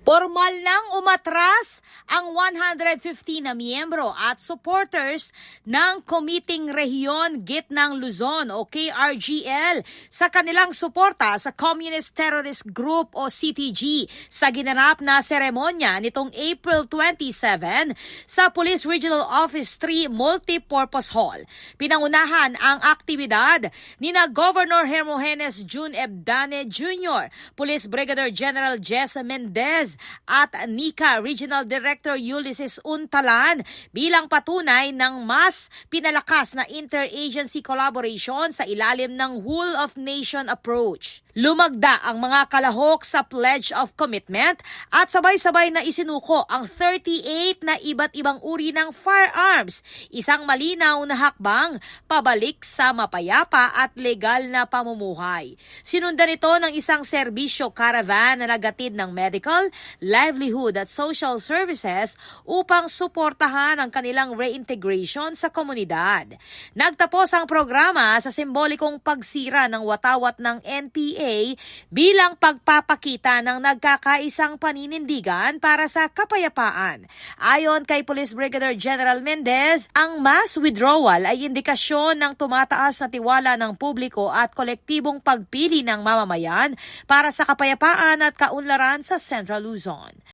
Formal nang umatras ang 150 na miyembro at supporters ng Komiting Rehiyon Gitnang Luzon o KRGL sa kanilang suporta sa Communist Terrorist Group o CTG sa ginanap na seremonya nitong April 27 sa Police Regional Office 3 Multipurpose Hall. Pinangunahan ang aktibidad ni na Governor Hermogenes June Ebdane Jr., Police Brigadier General Jessa Mendez at NICA Regional Director Ulysses Untalan bilang patunay ng mas pinalakas na interagency collaboration sa ilalim ng Whole of Nation approach. Lumagda ang mga kalahok sa Pledge of Commitment at sabay-sabay na isinuko ang 38 na iba't ibang uri ng firearms, isang malinaw na hakbang pabalik sa mapayapa at legal na pamumuhay. Sinundan ito ng isang serbisyo caravan na nagatid ng medical, livelihood at social services upang suportahan ang kanilang reintegration sa komunidad. Nagtapos ang programa sa simbolikong pagsira ng watawat ng NPA bilang pagpapakita ng nagkakaisang paninindigan para sa kapayapaan. Ayon kay Police Brigadier General Mendez, ang mass withdrawal ay indikasyon ng tumataas na tiwala ng publiko at kolektibong pagpili ng mamamayan para sa kapayapaan at kaunlaran sa Central Luzon.